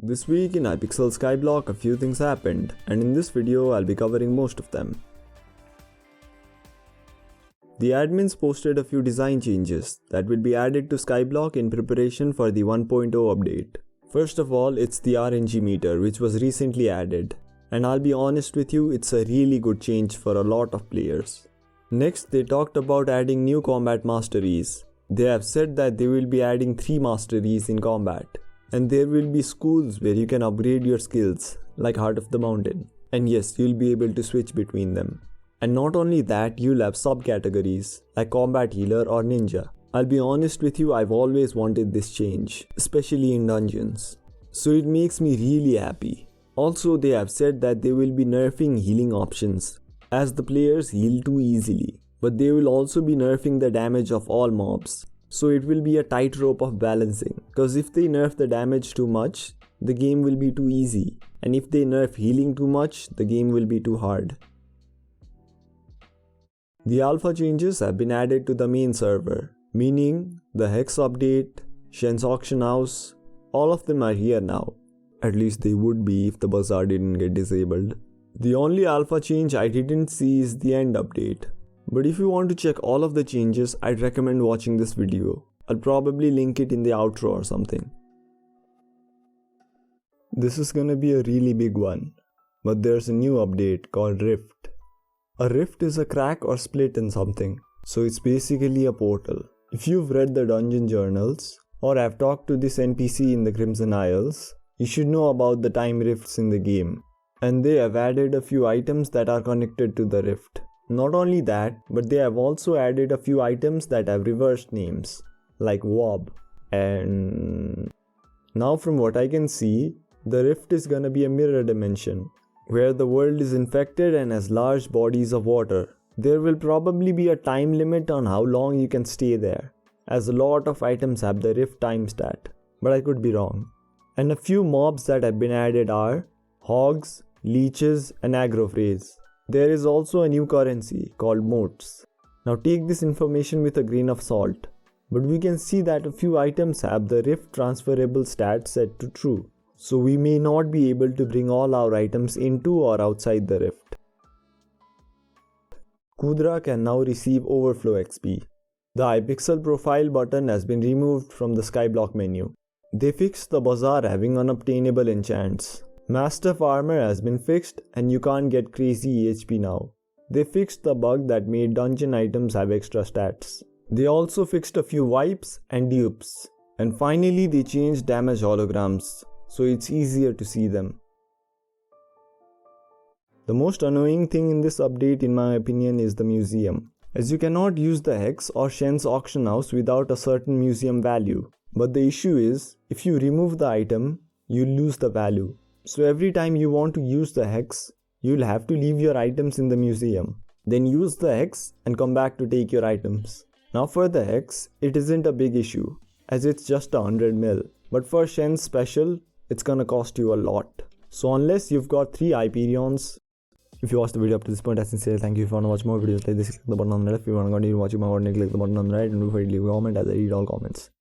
This week in Hypixel Skyblock a few things happened, and in this video I'll be covering most of them. The admins posted a few design changes that will be added to Skyblock in preparation for the 1.0 update. First of all, it's the RNG meter which was recently added, and I'll be honest with you, it's a really good change for a lot of players. Next, they talked about adding new combat masteries. They have said that they will be adding 3 masteries in combat. And there will be schools where you can upgrade your skills, like Heart of the Mountain. And yes, you'll be able to switch between them. And not only that, you'll have subcategories, like Combat Healer or Ninja. I'll be honest with you, I've always wanted this change, especially in dungeons. So it makes me really happy. Also, they have said that they will be nerfing healing options, as the players heal too easily. But they will also be nerfing the damage of all mobs. So it will be a tightrope of balancing, because if they nerf the damage too much, the game will be too easy, and if they nerf healing too much, the game will be too hard. The alpha changes have been added to the main server, meaning the Hex update, Shen's auction house, all of them are here now. At least they would be if the bazaar didn't get disabled. The only alpha change I didn't see is the end update. But if you want to check all of the changes, I'd recommend watching this video. I'll probably link it in the outro or something. This is gonna be a really big one, but there's a new update called Rift. A rift is a crack or split in something, so it's basically a portal. If you've read the dungeon journals, or have talked to this NPC in the Crimson Isles, you should know about the time rifts in the game. And they have added a few items that are connected to the rift. Not only that, but they have also added a few items that have reversed names, like Wob. And now from what I can see, the rift is gonna be a mirror dimension, where the world is infected and has large bodies of water. There will probably be a time limit on how long you can stay there, as a lot of items have the rift time stat, but I could be wrong. And a few mobs that have been added are hogs, leeches, and agrophrase. There is also a new currency called motes. Now take this information with a grain of salt, but we can see that a few items have the rift transferable stat set to true, so we may not be able to bring all our items into or outside the rift. Kudra can now receive overflow XP. The Hypixel profile button has been removed from the Skyblock menu. They fixed the bazaar having unobtainable enchants. Mastiff armor has been fixed and you can't get crazy EHP now. They fixed the bug that made dungeon items have extra stats. They also fixed a few wipes and dupes. And finally they changed damage holograms, so it's easier to see them. The most annoying thing in this update in my opinion is the museum, as you cannot use the Hex or Shen's auction house without a certain museum value. But the issue is, if you remove the item, you lose the value. So every time you want to use the Hex, you'll have to leave your items in the museum. Then use the Hex and come back to take your items. Now for the Hex, it isn't a big issue, as it's just 100 mil. But for Shen's special, it's gonna cost you a lot. So unless you've got 3 Hyperions, if you watched the video up to this point, I sincerely thank you. If you want to watch more videos like this, click the button on the left. If you want to continue watching my video, click the button on the right. And don't forget to leave a comment as I read all comments.